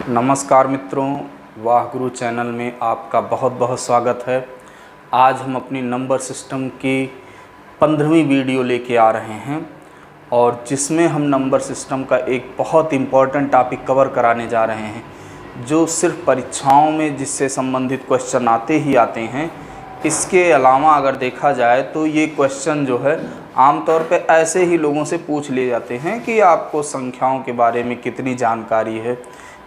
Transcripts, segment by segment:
नमस्कार मित्रों, वाहगुरु चैनल में आपका बहुत बहुत स्वागत है। आज हम अपनी नंबर सिस्टम की 15वीं वीडियो लेके आ रहे हैं और जिसमें हम नंबर सिस्टम का एक बहुत इम्पॉर्टेंट टॉपिक कवर कराने जा रहे हैं जो सिर्फ परीक्षाओं में जिससे संबंधित क्वेश्चन आते ही आते हैं। इसके अलावा अगर देखा जाए तो ये क्वेश्चन जो है आमतौर पे ऐसे ही लोगों से पूछ लिए जाते हैं कि आपको संख्याओं के बारे में कितनी जानकारी है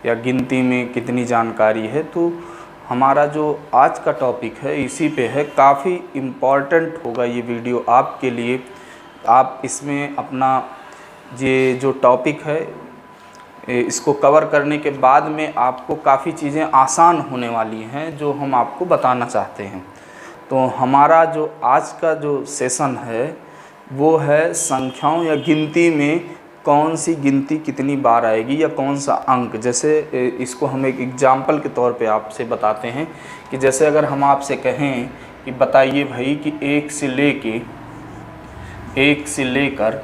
या गिनती में कितनी जानकारी है। तो हमारा जो आज का टॉपिक है इसी पे है। काफ़ी इम्पॉर्टेंट होगा ये वीडियो आपके लिए। आप इसमें अपना ये जो टॉपिक है इसको कवर करने के बाद में आपको काफ़ी चीज़ें आसान होने वाली हैं जो हम आपको बताना चाहते हैं। तो हमारा जो आज का जो सेशन है वो है संख्याओं या गिनती में कौन सी गिनती कितनी बार आएगी या कौन सा अंक। जैसे इसको हम एक एग्जाम्पल के तौर पे आपसे बताते हैं कि जैसे अगर हम आपसे कहें कि बताइए भाई कि एक से लेकर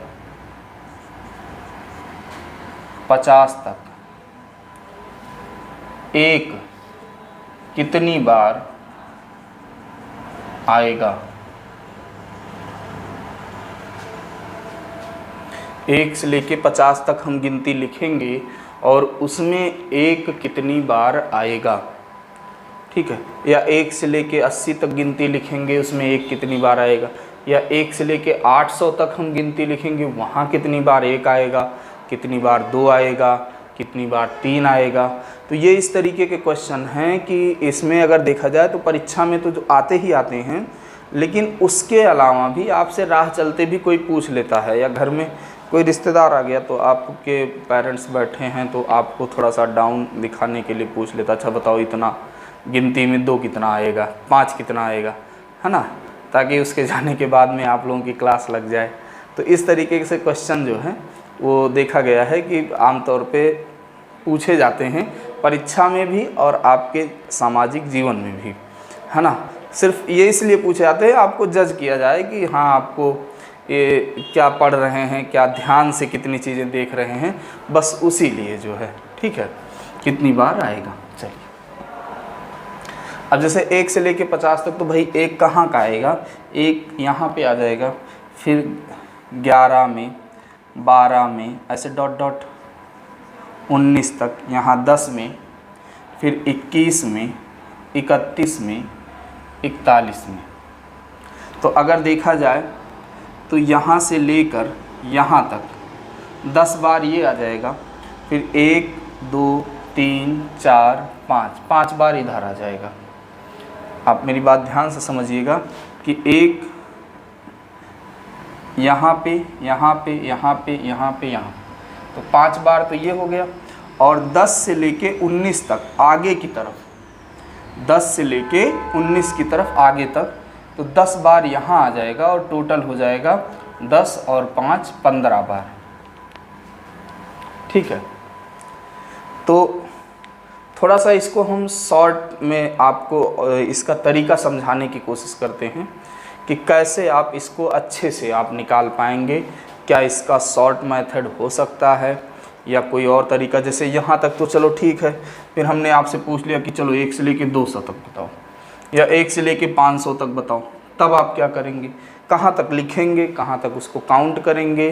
50 तक एक कितनी बार आएगा। 1 से लेके 50 तक हम गिनती लिखेंगे और उसमें एक कितनी बार आएगा, ठीक है। या 1 से लेके 80 तक गिनती लिखेंगे, उसमें एक कितनी बार आएगा। या 1 से लेके 800 तक हम गिनती लिखेंगे, वहाँ कितनी बार एक आएगा, कितनी बार 2 आएगा, कितनी बार 3 आएगा। तो ये इस तरीके के क्वेश्चन हैं कि इसमें अगर देखा जाए तो परीक्षा में तो जो आते ही आते हैं, लेकिन उसके अलावा भी आपसे राह चलते भी कोई पूछ लेता है या घर में कोई रिश्तेदार आ गया तो आपके पेरेंट्स बैठे हैं तो आपको थोड़ा सा डाउन दिखाने के लिए पूछ लेता, अच्छा बताओ इतना गिनती में 2 कितना आएगा, 5 कितना आएगा, है ना, ताकि उसके जाने के बाद में आप लोगों की क्लास लग जाए। तो इस तरीके से क्वेश्चन जो है वो देखा गया है कि आमतौर पे पूछे जाते हैं परीक्षा में भी और आपके सामाजिक जीवन में भी, है ना। सिर्फ ये इसलिए पूछे जाते हैं आपको जज किया जाए कि हाँ आपको ये क्या पढ़ रहे हैं, क्या ध्यान से कितनी चीज़ें देख रहे हैं, बस उसी लिए जो है, ठीक है, कितनी बार आएगा। चलिए अब जैसे 1 से लेके 50 तक तो भाई एक कहाँ का आएगा, एक यहाँ पे आ जाएगा, फिर 11 में, 12 में, ऐसे डॉट डॉट 19 तक, यहाँ 10 में, फिर 21 में, 31 में, 41 में। तो अगर देखा जाए तो यहाँ से लेकर यहाँ तक 10 बार ये आ जाएगा, फिर 1 2 3 4 5 बार इधर आ जाएगा। आप मेरी बात ध्यान से समझिएगा कि एक यहाँ पे, यहाँ पे, यहाँ पे, यहाँ पे, यहाँ, तो 5 बार तो ये हो गया। और 10 से लेके 19 तक आगे की तरफ, 10 से लेके 19 की तरफ आगे तक, तो 10 बार यहाँ आ जाएगा और टोटल हो जाएगा 10 और 5 15 बार, ठीक है। तो थोड़ा सा इसको हम शॉर्ट में आपको इसका तरीका समझाने की कोशिश करते हैं कि कैसे आप इसको अच्छे से आप निकाल पाएंगे। क्या इसका शॉर्ट मेथड हो सकता है या कोई और तरीका। जैसे यहाँ तक तो चलो ठीक है, फिर हमने आपसे पूछ लिया कि चलो 1 से लेके 200 तक बताओ या 1 से लेके 500 तक बताओ, तब आप क्या करेंगे, कहाँ तक लिखेंगे, कहाँ तक उसको काउंट करेंगे,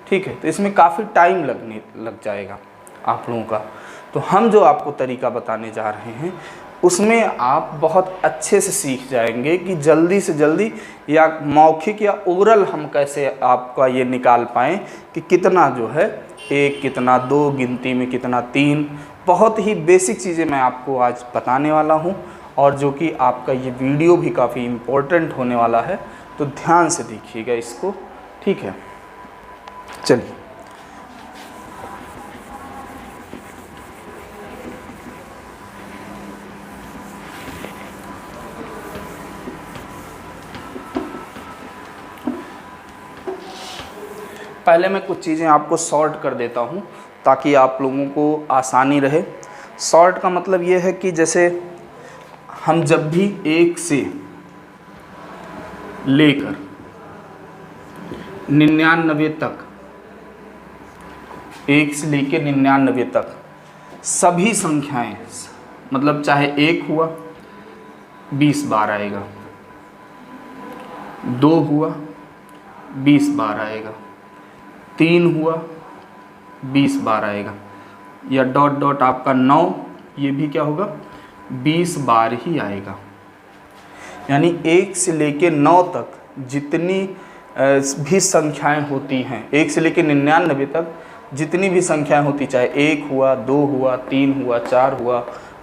ठीक है। तो इसमें काफ़ी टाइम लग जाएगा आप लोगों का। तो हम जो आपको तरीका बताने जा रहे हैं उसमें आप बहुत अच्छे से सीख जाएंगे कि जल्दी से जल्दी या मौखिक या ओरल हम कैसे आपका ये निकाल पाएँ कि कितना जो है 1 कितना 2, गिनती में कितना 3। बहुत ही बेसिक चीज़ें मैं आपको आज बताने वाला हूँ और जो कि आपका ये वीडियो भी काफ़ी इम्पोर्टेंट होने वाला है, तो ध्यान से देखिएगा इसको, ठीक है। चलिए पहले मैं कुछ चीज़ें आपको सॉर्ट कर देता हूँ ताकि आप लोगों को आसानी रहे। सॉर्ट का मतलब ये है कि जैसे हम जब भी 1 से लेकर 99 तक, 1 से लेकर 99 तक सभी संख्याएं, मतलब चाहे 1 हुआ 20 बार आएगा, 2 हुआ 20 बार आएगा, 3 हुआ 20 बार आएगा, या डॉट डॉट आपका 9, ये भी क्या होगा 20 बार ही आएगा। यानी 1 से लेके 9 तक जितनी भी संख्याएं होती हैं, 1 से लेके 99 तक जितनी भी संख्याएं होती, चाहे 1 हुआ 2 हुआ 3 हुआ 4 हुआ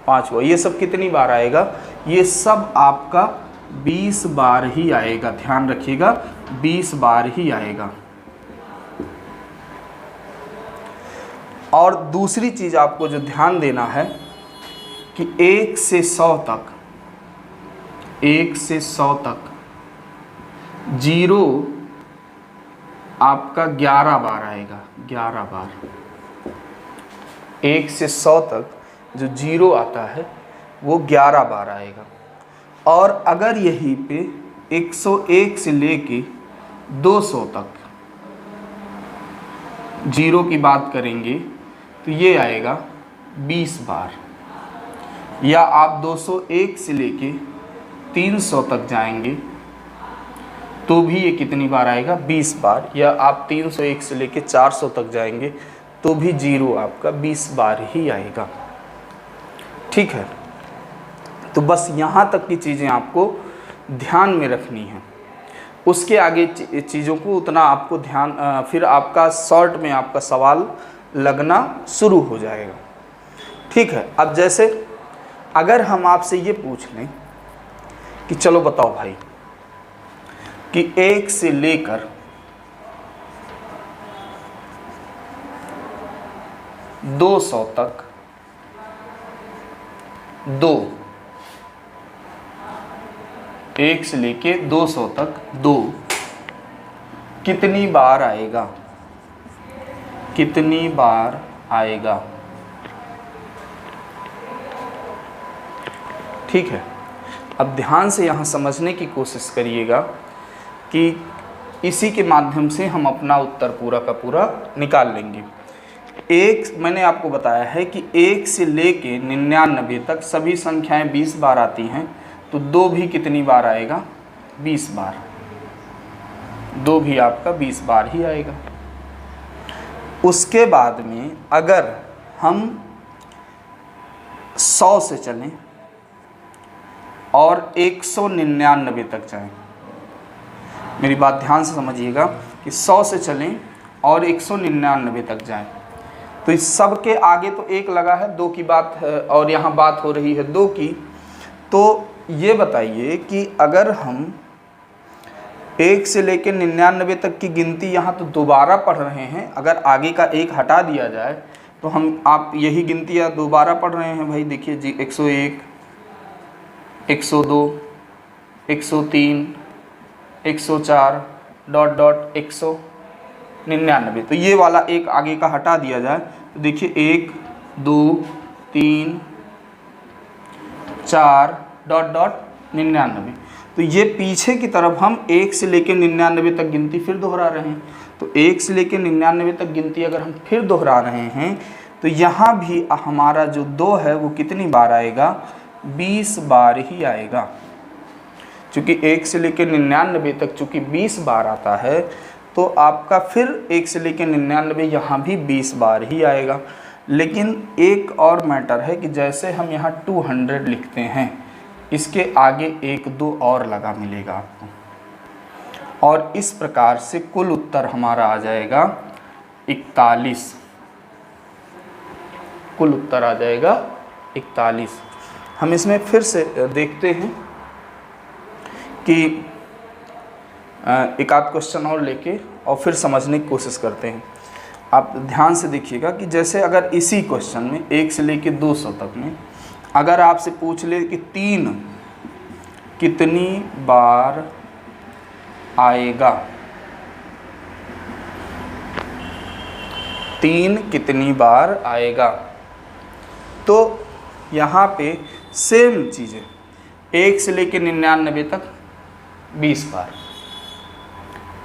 5 हुआ, ये सब कितनी बार आएगा, ये सब आपका 20 बार ही आएगा। ध्यान रखिएगा 20 बार ही आएगा। और दूसरी चीज़ आपको जो ध्यान देना है कि 1 से 100 तक, 1 से 100 तक 0 आपका 11 बार आएगा, 11 बार। 1 से 100 तक जो 0 आता है वो 11 बार आएगा। और अगर यहीं पे 101 से लेके 200 तक 0 की बात करेंगे तो ये आएगा 20 बार। या आप 201 से लेके 300 तक जाएंगे तो भी ये कितनी बार आएगा 20 बार। या आप 301 से लेके 400 तक जाएंगे तो भी 0 आपका 20 बार ही आएगा। ठीक है, तो बस यहाँ तक की चीज़ें आपको ध्यान में रखनी है। उसके आगे चीज़ों को उतना आपको ध्यान, फिर आपका शॉर्ट में आपका सवाल लगना शुरू हो जाएगा। ठीक है, अब जैसे अगर हम आपसे ये पूछ लें कि चलो बताओ भाई कि 1 से लेकर 200 तक 1 से लेके 200 तक 2 कितनी बार आएगा, कितनी बार आएगा। ठीक है, अब ध्यान से यहाँ समझने की कोशिश करिएगा कि इसी के माध्यम से हम अपना उत्तर पूरा का पूरा निकाल लेंगे। मैंने आपको बताया है कि 1 से लेके 99 तक सभी संख्याएं 20 बार आती हैं, तो 2 भी कितनी बार आएगा 20 बार। 2 भी आपका 20 बार ही आएगा। उसके बाद में अगर हम 100 से चलें और 199 तक जाएं, मेरी बात ध्यान से समझिएगा कि 100 से चलें और 199 तक जाएं, तो इस सब के आगे तो 1 लगा है, 2 की बात है और यहाँ बात हो रही है 2 की। तो ये बताइए कि अगर हम 1 से लेकर 99 तक की गिनती यहाँ तो दोबारा पढ़ रहे हैं, अगर आगे का 1 हटा दिया जाए तो आप यही गिनतियाँ दोबारा पढ़ रहे हैं भाई। देखिए जी 101, 102, 103, 104 डॉट डॉट 199। तो ये वाला 1 आगे का हटा दिया जाए तो देखिए 1, 2, 3, 4 डॉट डॉट 99। तो ये पीछे की तरफ हम 1 से लेकर 99 तक गिनती फिर दोहरा रहे हैं। तो 1 से लेकर 99 तक गिनती अगर हम फिर दोहरा रहे हैं तो यहाँ भी हमारा जो 2 है वो कितनी बार आएगा 20 बार ही आएगा। चूँकि 1 से लेकर 99 तक चूँकि 20 बार आता है तो आपका फिर 1 से लेकर 99 यहाँ भी 20 बार ही आएगा। लेकिन एक और मैटर है कि जैसे हम यहाँ 200 लिखते हैं, इसके आगे 1 2 और लगा मिलेगा आपको, और इस प्रकार से कुल उत्तर हमारा आ जाएगा 41। कुल उत्तर आ जाएगा 41। हम इसमें फिर से देखते हैं कि एक आध क्वेश्चन और लेके और फिर समझने की कोशिश करते हैं। आप ध्यान से देखिएगा कि जैसे अगर इसी क्वेश्चन में 1 से लेके 200 तक में अगर आपसे पूछ ले कि 3 कितनी बार आएगा, 3 कितनी बार आएगा, तो यहाँ पे सेम चीज़ें 1 से लेके 99 तक 20 बार,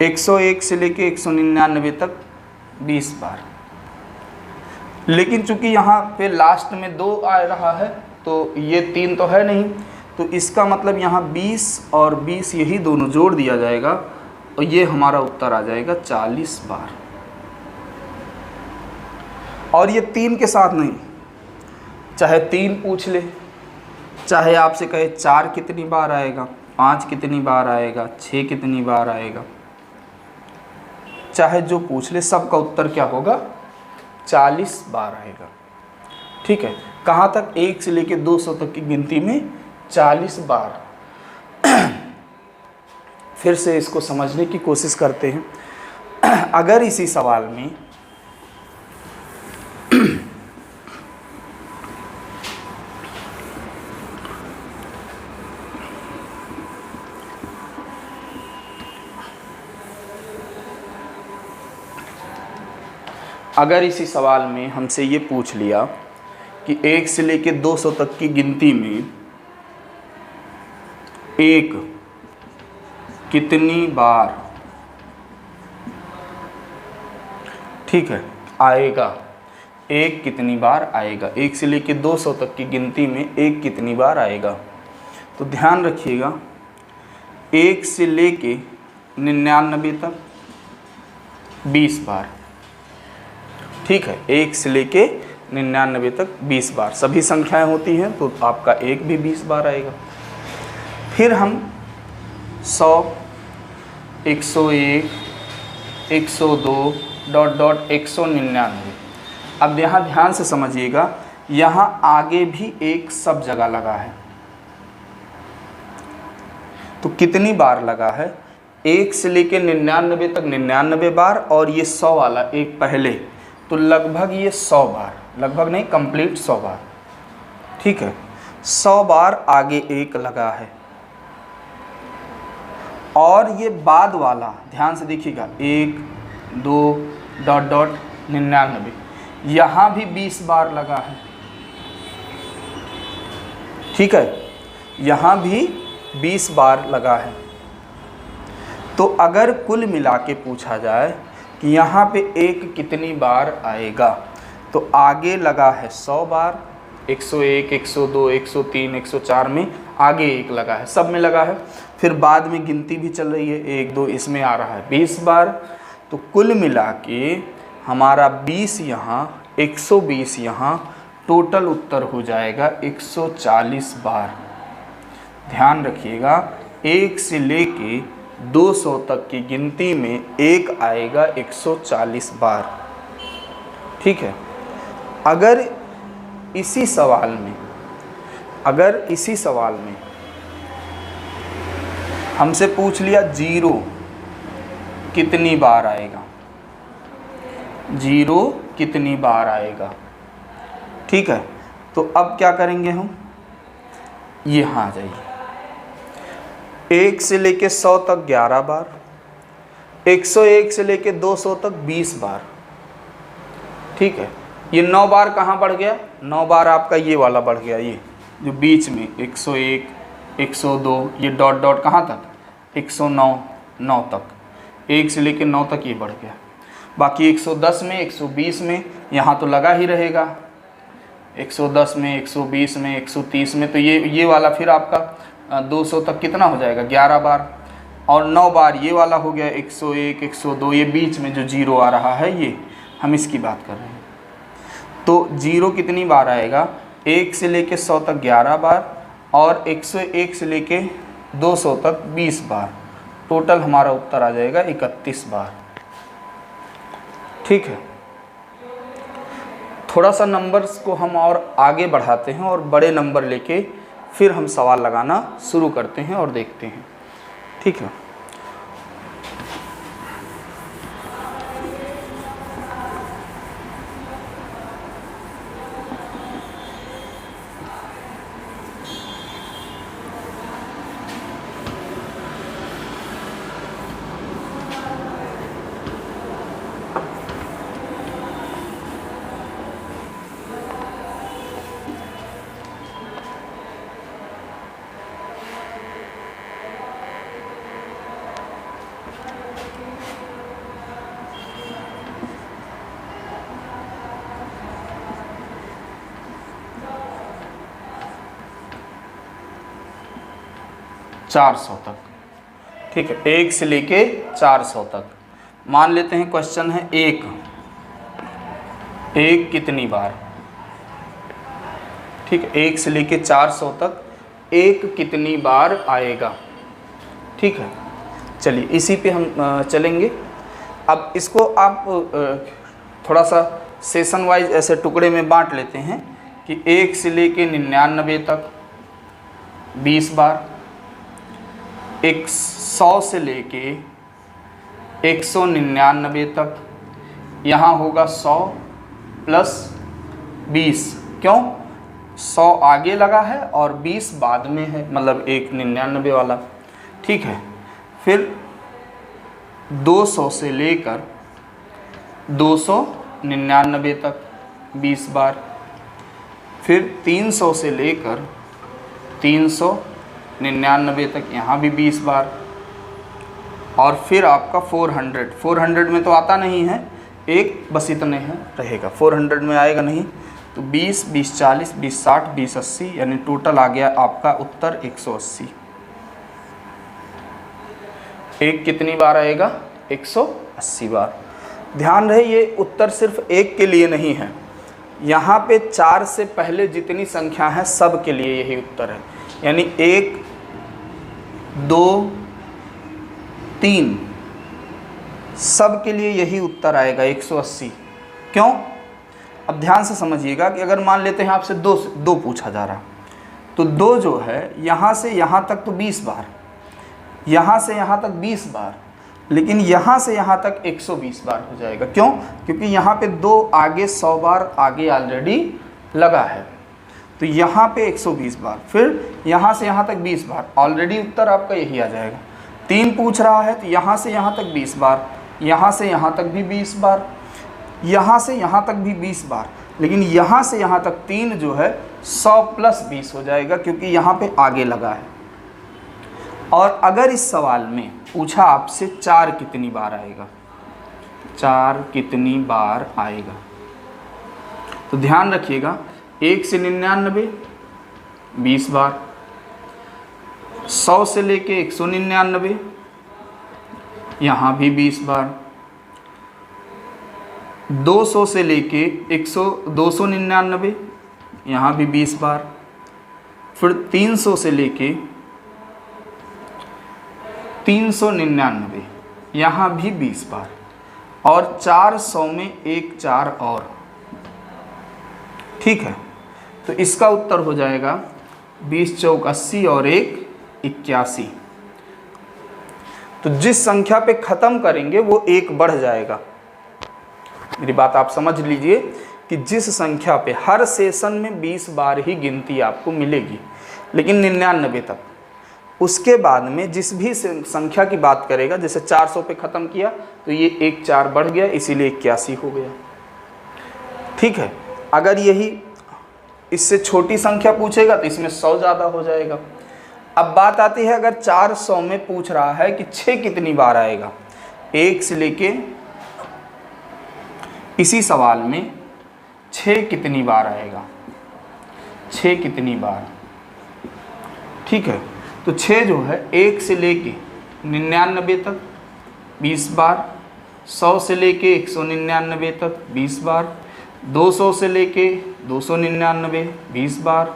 101 से लेके 199 तक 20 बार, लेकिन चूंकि यहाँ पे लास्ट में 2 आ रहा है तो ये 3 तो है नहीं, तो इसका मतलब यहाँ 20 और 20 यही दोनों जोड़ दिया जाएगा और ये हमारा उत्तर आ जाएगा 40 बार। और ये 3 के साथ नहीं, चाहे 3 पूछ ले, चाहे आपसे कहे 4 कितनी बार आएगा, 5 कितनी बार आएगा, 6 कितनी बार आएगा, चाहे जो पूछ ले, सबका उत्तर क्या होगा, 40 बार आएगा। ठीक है, कहाँ तक, 1 से लेके 200 तक की गिनती में 40 बार। फिर से इसको समझने की कोशिश करते हैं। अगर इसी सवाल में हमसे ये पूछ लिया कि 1 से लेके 200 तक की गिनती में 1 कितनी बार, ठीक है, आएगा, 1 कितनी बार आएगा, 1 से लेके 200 तक की गिनती में 1 कितनी बार आएगा। तो ध्यान रखिएगा, 1 से लेके 99 तक 20 बार, ठीक है, 1 से लेके 99 तक 20 बार सभी संख्याएं होती हैं, तो आपका 1 भी 20 बार आएगा। फिर हम 100, 101, 102 ... 199। अब यहाँ ध्यान से समझिएगा, यहाँ आगे भी 1 सब जगह लगा है, तो कितनी बार लगा है, 1 से लेके 99 तक 99 बार, और ये 100 वाला 1 पहले, तो लगभग ये 100 बार, लगभग नहीं, कंप्लीट 100 बार। ठीक है, 100 बार आगे 1 लगा है। और ये बाद वाला ध्यान से देखिएगा, 1, 2 ... 99, यहाँ भी 20 बार लगा है। ठीक है, यहाँ भी 20 बार लगा है। तो अगर कुल मिला के पूछा जाए कि यहाँ पे 1 कितनी बार आएगा, तो आगे लगा है 100 बार, 101, 102, 103, 104 में आगे 1 लगा है, सब में लगा है। फिर बाद में गिनती भी चल रही है, 1, 2, इसमें आ रहा है 20 बार। तो कुल मिला के हमारा 20 यहाँ, 120 यहाँ, टोटल उत्तर हो जाएगा 140 बार। ध्यान रखिएगा, 1 से लेके 200 तक की गिनती में 1 आएगा 140 बार। ठीक है, अगर इसी सवाल में हमसे पूछ लिया 0 कितनी बार आएगा, 0 कितनी बार आएगा, ठीक है, तो अब क्या करेंगे हम, यहाँ आ जाइए, 1 से लेके 100 तक 11 बार, 101 से लेके 200 तक 20 बार। ठीक है, ये 9 बार कहाँ बढ़ गया, 9 बार आपका ये वाला बढ़ गया, ये जो बीच में 101, 102, ये डॉट कहाँ तक, 109, 9 तक, 1 से लेके 9 तक ये बढ़ गया। बाकी 110 में, 120 में, यहाँ तो लगा ही रहेगा, 110 में, 120 में, 130 में, तो ये वाला फिर आपका 200 तक कितना हो जाएगा, 11 बार। और 9 बार ये वाला हो गया 101, 102, ये बीच में जो 0 आ रहा है, ये हम इसकी बात कर रहे हैं। तो 0 कितनी बार आएगा, 1 से लेके 100 तक 11 बार, और 101 से लेके 200 तक 20 बार। टोटल हमारा उत्तर आ जाएगा 31 बार। ठीक है, थोड़ा सा नंबर्स को हम और आगे बढ़ाते हैं और बड़े नंबर लेके फिर हम सवाल लगाना शुरू करते हैं और देखते हैं। ठीक है, 400 तक। ठीक है, 1 से लेके 400 तक। मान लेते हैं क्वेश्चन है एक कितनी बार। ठीक है, 1 से लेके 400 तक एक कितनी बार आएगा। ठीक है, चलिए इसी पे हम चलेंगे। अब इसको आप थोड़ा सा सेशन वाइज ऐसे टुकड़े में बांट लेते हैं कि 1 से लेके 99 तक 20 बार, 100 से लेके 199 तक, यहाँ होगा 100 प्लस 20। क्यों? 100 आगे लगा है और 20 बाद में है, मतलब 199 वाला। ठीक है, फिर 200 से लेकर 299 तक 20 बार, फिर 300 से लेकर 399 तक, यहाँ भी 20 बार, और फिर आपका 400 में तो आता नहीं है, एक बस इतने हैं रहेगा, 400 में आएगा नहीं, तो 20, 20, 40, 20, 60, 20, 80, यानी टोटल आ गया आपका उत्तर 180। एक कितनी बार आएगा? 180 बार। ध्यान रहे ये उत्तर सिर्फ एक के लिए नहीं है, यहाँ पे 4 से पहले जितनी संख्या है सब के लिए यही उत्तर है। यानी 1, 2, 3 सब के लिए यही उत्तर आएगा 180। क्यों? अब ध्यान से समझिएगा कि अगर मान लेते हैं आपसे दो पूछा जा रहा, तो 2 जो है यहाँ से यहाँ तक तो 20 बार, यहाँ से यहाँ तक 20 बार, लेकिन यहाँ से यहाँ तक 120 बार हो जाएगा। क्यों? क्योंकि यहाँ पे 2 आगे 100 बार आगे ऑलरेडी लगा है, तो यहाँ पे 120 बार, फिर यहाँ से यहाँ तक 20 बार, ऑलरेडी उत्तर आपका यही आ जाएगा। 3 पूछ रहा है तो यहाँ से यहाँ तक 20 बार, यहाँ से यहाँ तक भी 20 बार, यहाँ से यहाँ तक भी 20 बार, लेकिन यहाँ से यहाँ तक 3 जो है 100 प्लस 20 हो जाएगा, क्योंकि यहाँ पे आगे लगा है। और अगर इस सवाल में पूछा आपसे 4 कितनी बार आएगा, 4 कितनी बार आएगा, तो ध्यान रखिएगा 1 से 99 20 बार, 100 से लेके 199 यहाँ भी 20 बार, 200 से लेके 299 यहाँ भी 20 बार, फिर 300 से लेके 399 यहाँ भी 20 बार, और 400 में एक 4 और। ठीक है, तो इसका उत्तर हो जाएगा 20 चौक 80 और 1 81। तो जिस संख्या पे ख़त्म करेंगे वो 1 बढ़ जाएगा। मेरी बात आप समझ लीजिए कि जिस संख्या पे हर सेशन में 20 बार ही गिनती आपको मिलेगी, लेकिन 99 तक, उसके बाद में जिस भी संख्या की बात करेगा, जैसे 400 पे ख़त्म किया तो ये 1 4 बढ़ गया, इसीलिए 81 हो गया। ठीक है, अगर यही इससे छोटी संख्या पूछेगा तो इसमें 100 ज़्यादा हो जाएगा। अब बात आती है अगर 400 में पूछ रहा है कि 6 कितनी बार आएगा, 1 से लेके इसी सवाल में 6 कितनी बार आएगा, 6 कितनी बार। ठीक है, तो 6 जो है 1 से लेके 99 तक 20 बार, 100 से लेके 199 तक 20 बार, 200 से लेके 299 20 बार,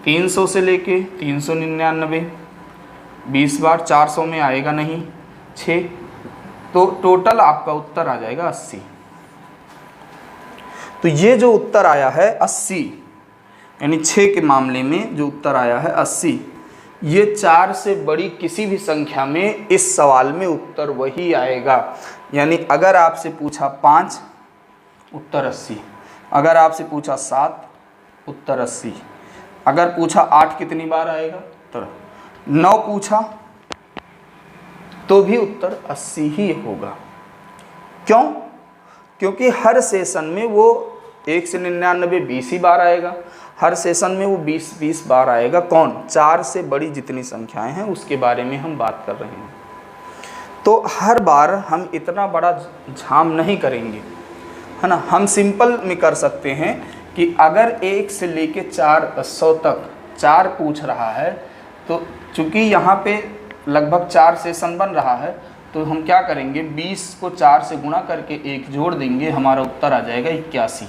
300 से लेके 399 20 बार, 400 में आएगा नहीं 6, तो टोटल आपका उत्तर आ जाएगा 80। तो ये जो उत्तर आया है 80, यानी 6 के मामले में जो उत्तर आया है 80, ये 4 से बड़ी किसी भी संख्या में इस सवाल में उत्तर वही आएगा। यानी अगर आपसे पूछा 5 उत्तर 80, अगर आपसे पूछा 7 उत्तर 80, अगर पूछा 8 कितनी बार आएगा उत्तर, 9 पूछा तो भी उत्तर 80 ही होगा। क्यों? क्योंकि हर सेशन में वो 1 से 99 20 ही बार आएगा, हर सेशन में वो 20 बार आएगा। कौन? 4 से बड़ी जितनी संख्याएं हैं उसके बारे में हम बात कर रहे हैं। तो हर बार हम इतना बड़ा झाम नहीं करेंगे, है ना। हम सिंपल में कर सकते हैं कि अगर 1 से लेके 400 तक 4 पूछ रहा है तो चूंकि यहाँ पे लगभग 4 सेशन बन रहा है, तो हम क्या करेंगे, 20 को 4 से गुणा करके 1 जोड़ देंगे, हमारा उत्तर आ जाएगा 81,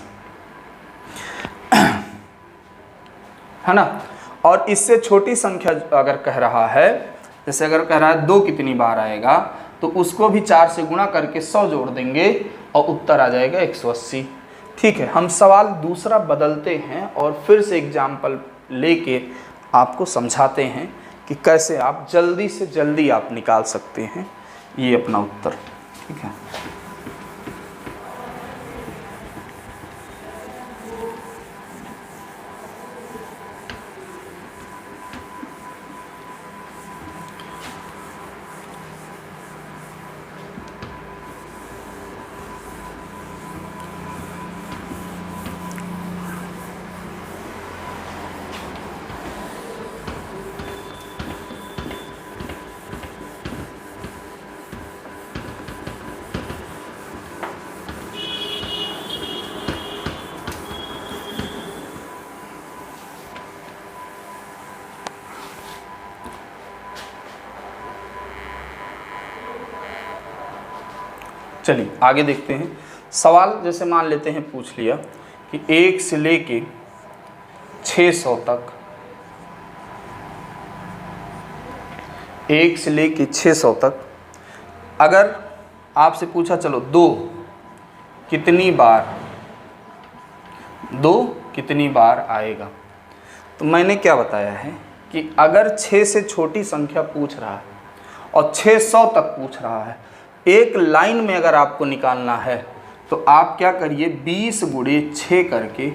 है ना। और इससे छोटी संख्या अगर कह रहा है, जैसे अगर कह रहा है 2 कितनी बार आएगा, तो उसको भी 4 से गुणा करके 100 जोड़ देंगे और उत्तर आ जाएगा 180। ठीक है, हम सवाल दूसरा बदलते हैं और फिर से एग्जाम्पल लेके आपको समझाते हैं कि कैसे आप जल्दी से जल्दी आप निकाल सकते हैं ये अपना उत्तर। ठीक है, चलिए आगे देखते हैं। सवाल जैसे मान लेते हैं पूछ लिया कि 1 से लेके 600 तक, 1 से लेके 600 तक अगर आपसे पूछा चलो 2 कितनी बार आएगा, तो मैंने क्या बताया है कि अगर 6 से छोटी संख्या पूछ रहा है और 600 तक पूछ रहा है, एक लाइन में अगर आपको निकालना है तो आप क्या करिए, 20 गुणे 6 करके,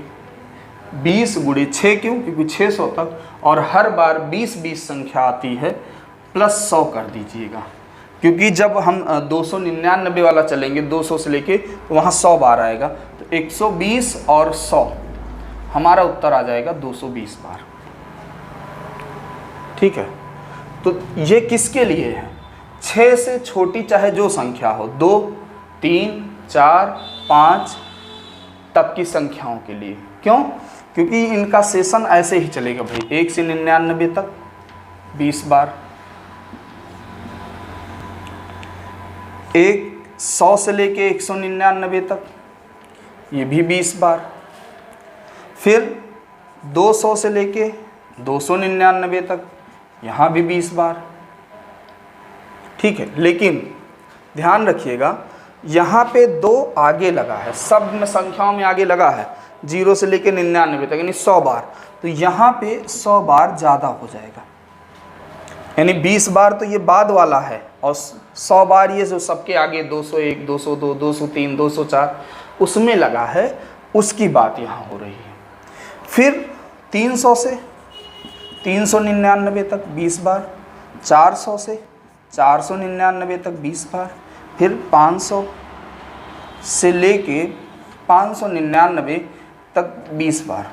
20 गुणे 6 क्यों, क्योंकि 600 तक और हर बार 20-20 संख्या आती है, प्लस 100 कर दीजिएगा, क्योंकि जब हम 299 वाला चलेंगे 200 से लेके, तो वहाँ 100 बार आएगा, तो 120 और 100 हमारा उत्तर आ जाएगा 220 बार। ठीक है, तो ये किसके लिए है, 6 से छोटी चाहे जो संख्या हो, 2, 3, 4, 5 तक की संख्याओं के लिए। क्यों, क्योंकि इनका सेशन ऐसे ही चलेगा भाई, 1 से 99 तक 20 बार, 100 से लेके 199 तक ये भी 20 बार, फिर 200 से लेके 299 तक यहाँ भी 20 बार। ठीक है, लेकिन ध्यान रखिएगा यहाँ पे 2 आगे लगा है, सब में संख्याओं में आगे लगा है, 0 से लेके 99 तक यानी 100 बार, तो यहाँ पे 100 बार ज़्यादा हो जाएगा, यानी 20 बार तो ये बाद वाला है और 100 बार ये जो सबके आगे 201, 202, 203, 204 उसमें लगा है, उसकी बात यहाँ हो रही है। फिर 300 से 399 तक 20 बार, 400 से 499 तक 20 बार, फिर 500 से लेके 599 तक 20 बार।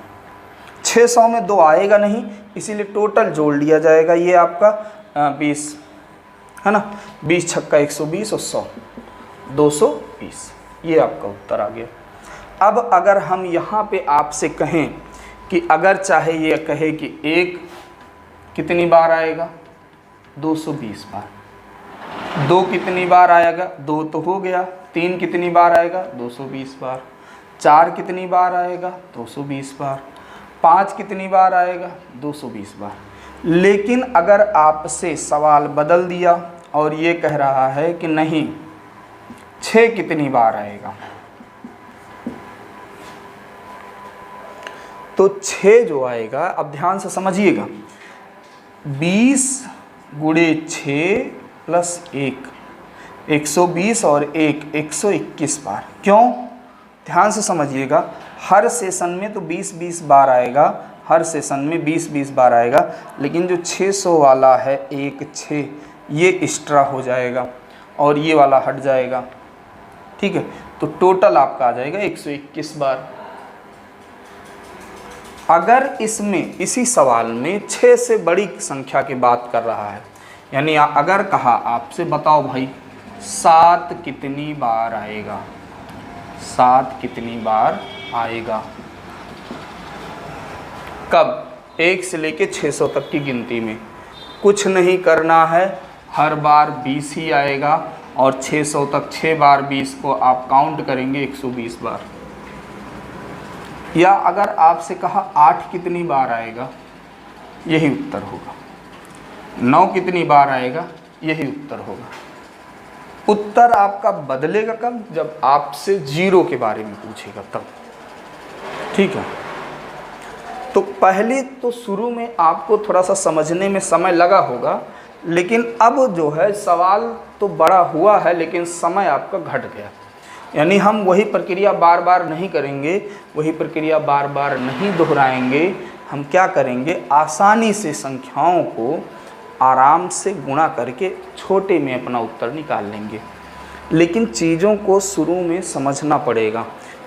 600 में 2 आएगा नहीं, इसीलिए टोटल जोड़ लिया जाएगा, ये आपका 20 है ना, 20 छक्का 120 और 100 220, ये आपका उत्तर आ गया। अब अगर हम यहाँ पे आपसे कहें कि अगर चाहे ये कहे कि 1 कितनी बार आएगा, 220 बार, 2 कितनी बार आएगा, 2 तो हो गया, 3 कितनी बार आएगा, 220 बार, 4 कितनी बार आएगा, 220 बार, 5 कितनी बार आएगा, 220 बार। लेकिन अगर आपसे सवाल बदल दिया और ये कह रहा है कि नहीं 6 कितनी बार आएगा, तो 6 जो आएगा, अब ध्यान से समझिएगा, 20 गुणे 6 प्लस 1, 120 और 1 121 बार। क्यों, ध्यान से समझिएगा, हर सेशन में तो 20-20 बार आएगा, हर सेशन में 20-20 बार आएगा, लेकिन जो 600 वाला है 1 6 ये एक्स्ट्रा हो जाएगा और ये वाला हट जाएगा। ठीक है, तो टोटल आपका आ जाएगा 121 बार। अगर इसमें इसी सवाल में 6 से बड़ी संख्या की बात कर रहा है, यानी अगर कहा आपसे बताओ भाई 7 कितनी बार आएगा, 7 कितनी बार आएगा, कब, 1 से लेके 600 तक की गिनती में, कुछ नहीं करना है, हर बार 20 ही आएगा और 600 तक 6 बार 20 को आप काउंट करेंगे 120 बार। या अगर आपसे कहा 8 कितनी बार आएगा, यही उत्तर होगा। 9 कितनी बार आएगा, यही उत्तर होगा। उत्तर आपका बदलेगा कब, जब आपसे 0 के बारे में पूछेगा तब। ठीक है, तो पहले तो शुरू में आपको थोड़ा सा समझने में समय लगा होगा, लेकिन अब जो है सवाल तो बड़ा हुआ है लेकिन समय आपका घट गया। यानी हम वही प्रक्रिया बार बार नहीं करेंगे, वही प्रक्रिया बार बार नहीं दोहराएंगे। हम क्या करेंगे, आसानी से संख्याओं को आराम से गुणा करके छोटे में अपना उत्तर निकाल लेंगे। लेकिन चीज़ों को शुरू में समझना पड़ेगा।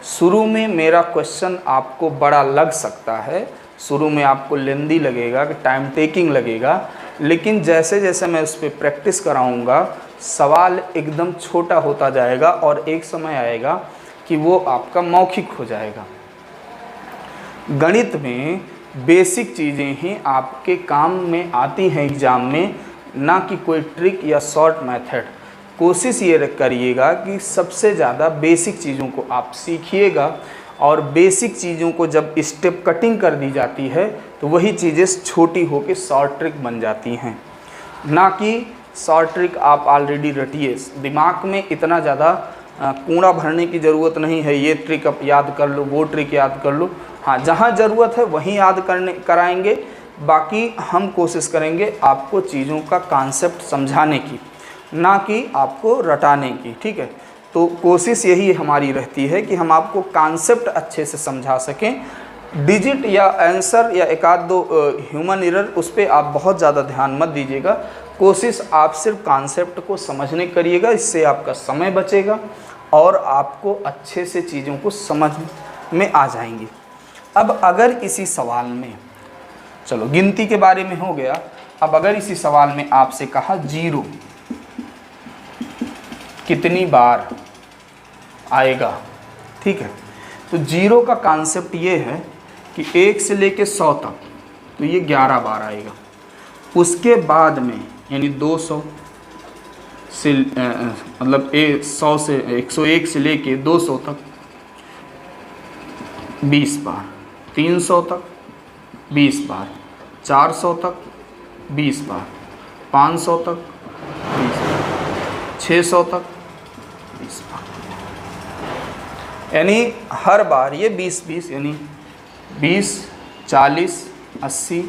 शुरू में मेरा क्वेश्चन आपको बड़ा लग सकता है, शुरू में आपको लेंदी लगेगा, टाइम टेकिंग लगेगा, लेकिन जैसे जैसे मैं उस पर प्रैक्टिस कराऊंगा सवाल एकदम छोटा होता जाएगा और एक समय आएगा कि वो आपका मौखिक हो जाएगा। गणित में बेसिक चीज़ें ही आपके काम में आती हैं एग्ज़ाम में, ना कि कोई ट्रिक या शॉर्ट मेथड। कोशिश ये करिएगा कि सबसे ज़्यादा बेसिक चीज़ों को आप सीखिएगा, और बेसिक चीज़ों को जब स्टेप कटिंग कर दी जाती है तो वही चीज़ें छोटी होकर शॉर्ट ट्रिक बन जाती हैं। ना कि शॉर्ट ट्रिक आप ऑलरेडी रटिए, दिमाग में इतना ज़्यादा कूड़ा भरने की ज़रूरत नहीं है, ये ट्रिक अब याद कर लो, वो ट्रिक याद कर लो। हाँ, जहाँ ज़रूरत है वहीं याद कराएंगे, बाकी हम कोशिश करेंगे आपको चीज़ों का कॉन्सेप्ट समझाने की, ना कि आपको रटाने की। ठीक है, तो कोशिश यही हमारी रहती है कि हम आपको कॉन्सेप्ट अच्छे से समझा सकें। डिजिट या आंसर या एक आध दो ह्यूमन एरर, उस पर आप बहुत ज़्यादा ध्यान मत दीजिएगा। कोशिश आप सिर्फ कॉन्सेप्ट को समझने करिएगा, इससे आपका समय बचेगा और आपको अच्छे से चीज़ों को समझ में आ जाएंगी। अब अगर इसी सवाल में, चलो गिनती के बारे में हो गया, अब अगर इसी सवाल में आपसे कहा 0 कितनी बार आएगा, ठीक है, तो 0 का कॉन्सेप्ट ये है कि 1 से लेके 100 तक तो ये 11 बार आएगा। उसके बाद में यानी 200 से मतलब 100 से 101 से लेके 200 तक 20 बार, 300 तक 20 बार, 400 तक 20 बार, 500 तक 20 बार, 600 तक 20 बार। यानी हर बार ये 20-20 यानी 20, 40, 80,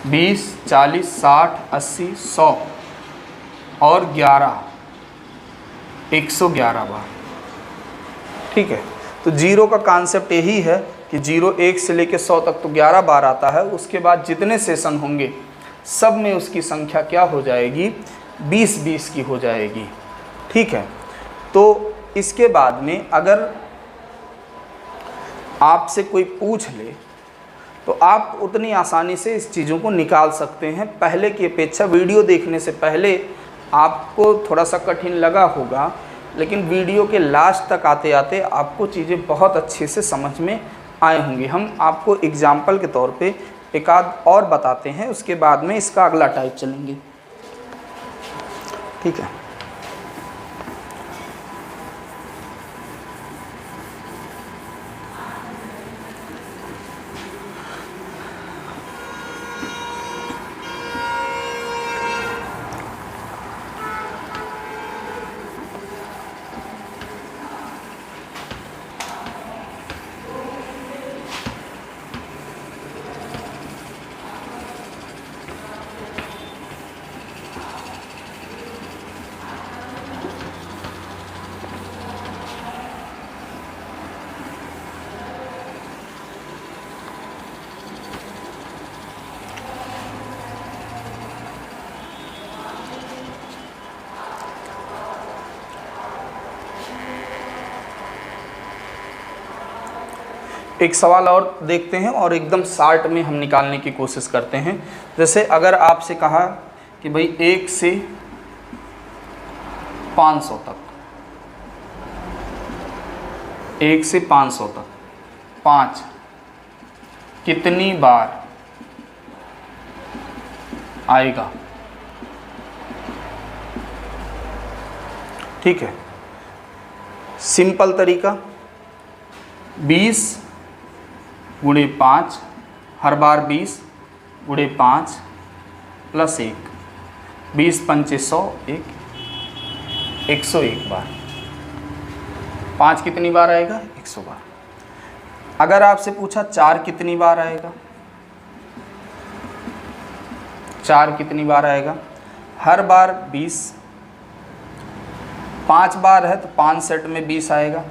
20, 40, 60, 80, 100 और 11, 111 बार। ठीक है, तो 0 का कॉन्सेप्ट यही है कि 0 1 से लेकर 100 तक तो 11 बार आता है। उसके बाद जितने सेशन होंगे सब में उसकी संख्या क्या हो जाएगी, 20-20 की हो जाएगी। ठीक है, तो इसके बाद में अगर आपसे कोई पूछ ले तो आप उतनी आसानी से इस चीज़ों को निकाल सकते हैं। पहले की अपेक्षा वीडियो देखने से पहले आपको थोड़ा सा कठिन लगा होगा, लेकिन वीडियो के लास्ट तक आते आते आपको चीज़ें बहुत अच्छे से समझ में आए होंगी। हम आपको एग्जाम्पल के तौर पे एक आध और बताते हैं, उसके बाद में इसका अगला टाइप चलेंगे। ठीक है, एक सवाल और देखते हैं और एकदम शार्ट में हम निकालने की कोशिश करते हैं। जैसे अगर आपसे कहा कि भाई 1 से 500 तक, 1 से 500 तक 5 कितनी बार आएगा। ठीक है, सिंपल तरीका 20 गुणे 5, हर बार 20 गुणे 5 प्लस 1, 20 पंचे 100, 101 बार। 5 कितनी बार आएगा? 100 बार। अगर आपसे पूछा 4 कितनी बार आएगा, 4 कितनी बार आएगा? हर बार 20, 5 बार है तो 5 सेट में 20 आएगा।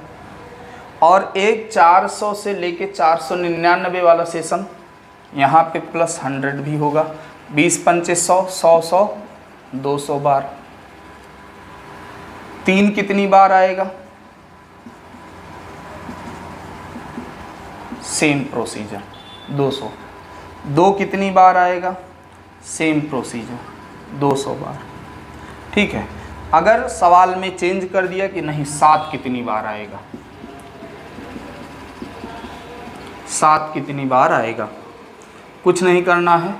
और एक 400 से लेके 499 वाला सेशन, यहाँ पे प्लस 100 भी होगा। 20 पंचे 100, 100 100, 200 बार। 3 कितनी बार आएगा? Same procedure 200। 2 कितनी बार आएगा? सेम प्रोसीजर 200 बार। ठीक है, अगर सवाल में चेंज कर दिया कि नहीं 7 कितनी बार आएगा, 7 कितनी बार आएगा, कुछ नहीं करना है।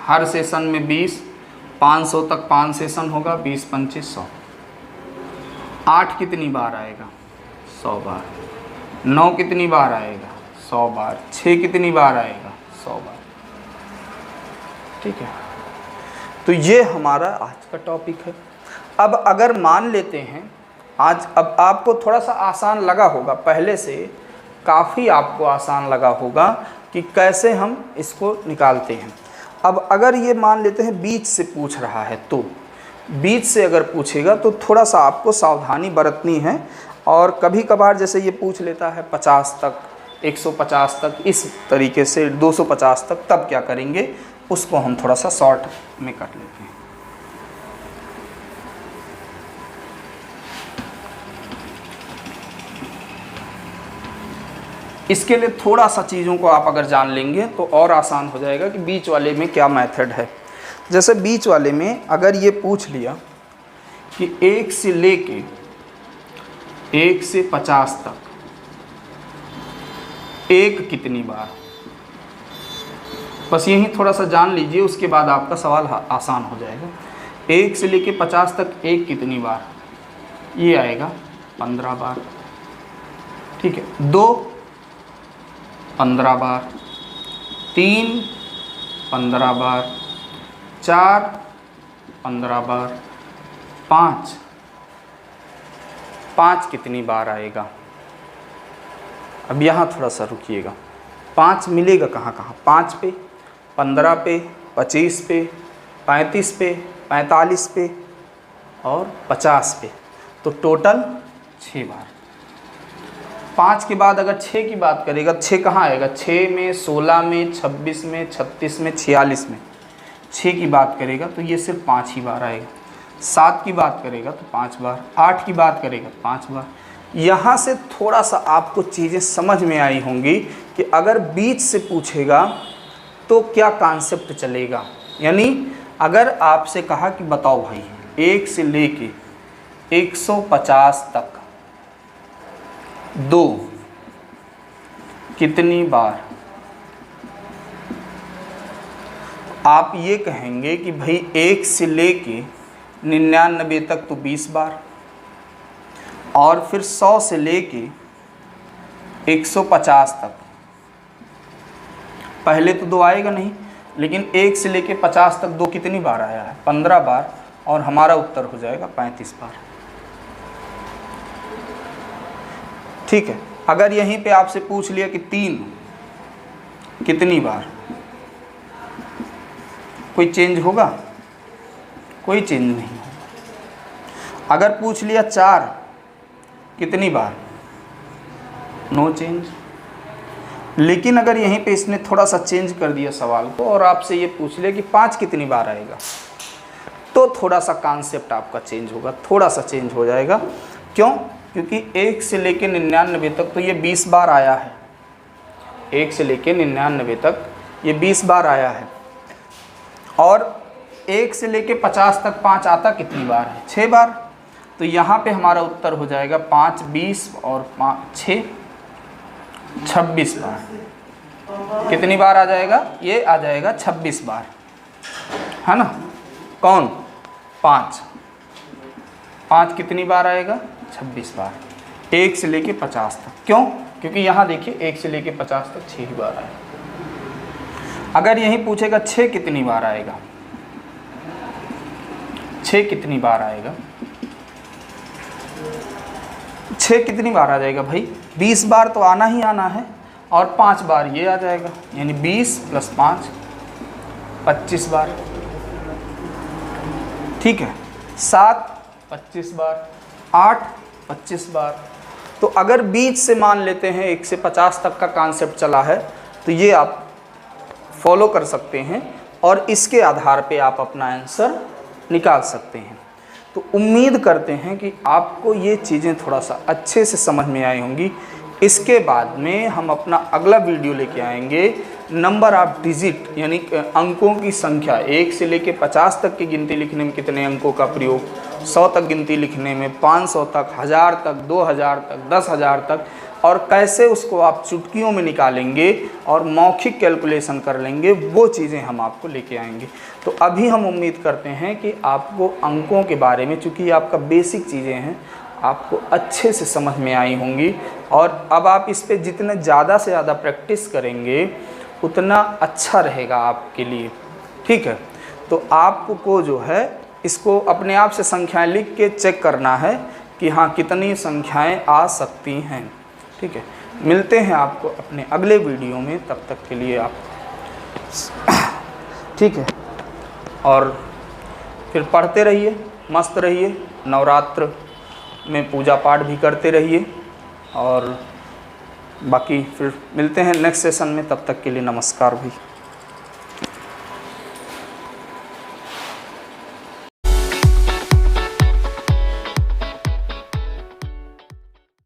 हर सेशन में 20, 500 तक 5 सेशन होगा, 20 पंचे 100। 8 कितनी बार आएगा? 100 बार। 9 कितनी बार आएगा? 100 बार। 6 कितनी बार आएगा? 100 बार। ठीक है, तो ये हमारा आज का टॉपिक है। अब अगर मान लेते हैं आज, अब आपको थोड़ा सा आसान लगा होगा, पहले से काफ़ी आपको आसान लगा होगा कि कैसे हम इसको निकालते हैं। अब अगर ये मान लेते हैं बीच से पूछ रहा है, तो बीच से अगर पूछेगा तो थोड़ा सा आपको सावधानी बरतनी है। और कभी कभार जैसे ये पूछ लेता है 50 तक, 150 तक, इस तरीके से 250 तक, तब क्या करेंगे, उसको हम थोड़ा सा शॉर्ट में कर लेते हैं। इसके लिए थोड़ा सा चीज़ों को आप अगर जान लेंगे तो और आसान हो जाएगा कि बीच वाले में क्या मेथड है। जैसे बीच वाले में अगर ये पूछ लिया कि 1 से लेके 1 से 50 तक 1 कितनी बार, बस यही थोड़ा सा जान लीजिए, उसके बाद आपका सवाल आसान हो जाएगा। 1 से लेके 50 तक 1 कितनी बार, ये आएगा 15 बार। ठीक है, 2 15 बार, 3 15 बार, 4 15 बार, 5 कितनी बार आएगा। अब यहाँ थोड़ा सा रुकिएगा, 5 मिलेगा कहाँ कहाँ? 5 पे, 15 पे, 25 पे, 35 पे, 45 पे और 50 पे, तो टोटल 6 बार। 5 के बाद अगर 6 की बात करेगा, 6 कहाँ आएगा? 6 में, 16 में, 26 में, 36 में, 46 में। 6 की बात करेगा तो ये सिर्फ 5 ही बार आएगा। 7 की बात करेगा तो 5 बार। 8 की बात करेगा तो 5 बार। यहाँ से थोड़ा सा आपको चीज़ें समझ में आई होंगी कि अगर बीच से पूछेगा तो क्या कॉन्सेप्ट चलेगा। यानी अगर आपसे कहा कि बताओ भाई 1 से लेके 150 तक 2 कितनी बार, आप ये कहेंगे कि भाई 1 से लेके 99 तक तो 20 बार, और फिर 100 से लेके 150 तक, पहले तो 2 आएगा नहीं, लेकिन 1 से लेके 50 तक 2 कितनी बार आया है? 15 बार, और हमारा उत्तर हो जाएगा 35 बार। ठीक है, अगर यहीं पे आपसे पूछ लिया कि 3 कितनी बार, कोई चेंज होगा? कोई चेंज नहीं होगा। अगर पूछ लिया 4 कितनी बार, नो चेंज। लेकिन अगर यहीं पे इसने थोड़ा सा चेंज कर दिया सवाल को और आपसे ये पूछ लिया कि 5 कितनी बार आएगा, तो थोड़ा सा कॉन्सेप्ट आपका चेंज होगा, थोड़ा सा चेंज हो जाएगा। क्यों? क्योंकि 1 से लेके 99 तक तो ये 20 बार आया है। 1 से लेके 99 तक ये 20 बार आया है, और 1 से लेके 50 तक 5 आता कितनी बार है? 6 बार। तो यहाँ पे हमारा उत्तर हो जाएगा 5, 20 और 5, 6, 26 बार। कितनी बार आ जाएगा? ये आ जाएगा 26 बार, है ना। कौन? 5। 5 कितनी बार आएगा? 26 बार। 1 से लेके 50 तक। क्यों? क्योंकि यहाँ देखिए 1 से लेके 50 तक 6 ही बार आएगा। अगर यहीं पूछेगा 6 कितनी बार आएगा, 6 कितनी बार आएगा, 6 कितनी बार आ जाएगा भाई? 20 बार तो आना ही आना है, और 5 बार ये आ जाएगा, यानी 20 + 5 25 बार। ठीक है। 7 25 बार, 8 25 बार। तो अगर बीच से मान लेते हैं 1 से 50 तक का कॉन्सेप्ट चला है, तो ये आप फॉलो कर सकते हैं और इसके आधार पे आप अपना आंसर निकाल सकते हैं। तो उम्मीद करते हैं कि आपको ये चीज़ें थोड़ा सा अच्छे से समझ में आई होंगी। इसके बाद में हम अपना अगला वीडियो लेके आएंगे नंबर ऑफ डिजिट, यानी अंकों की संख्या। 1 से लेके 50 तक की गिनती लिखने में कितने अंकों का प्रयोग, 100 तक गिनती लिखने में, 500 तक, 1000 तक, 2000 तक, 10,000 तक, और कैसे उसको आप चुटकियों में निकालेंगे और मौखिक कैलकुलेशन कर लेंगे, वो चीज़ें हम आपको लेके आएंगे। तो अभी हम उम्मीद करते हैं कि आपको अंकों के बारे में, चूँकि ये आपका बेसिक चीज़ें हैं, आपको अच्छे से समझ में आई होंगी। और अब आप इस पे जितने ज़्यादा से ज़्यादा प्रैक्टिस करेंगे उतना अच्छा रहेगा आपके लिए। ठीक है। तो आपको जो है इसको अपने आप से संख्याएं लिख के चेक करना है कि हाँ कितनी संख्याएं आ सकती हैं। ठीक है। मिलते हैं आपको अपने अगले वीडियो में, तब तक के लिए आप ठीक है। और फिर पढ़ते रहिए, मस्त रहिए, नवरात्र में पूजा पाठ भी करते रहिए, और बाकी फिर मिलते हैं नेक्स्ट सेशन में। तब तक के लिए नमस्कार भाई।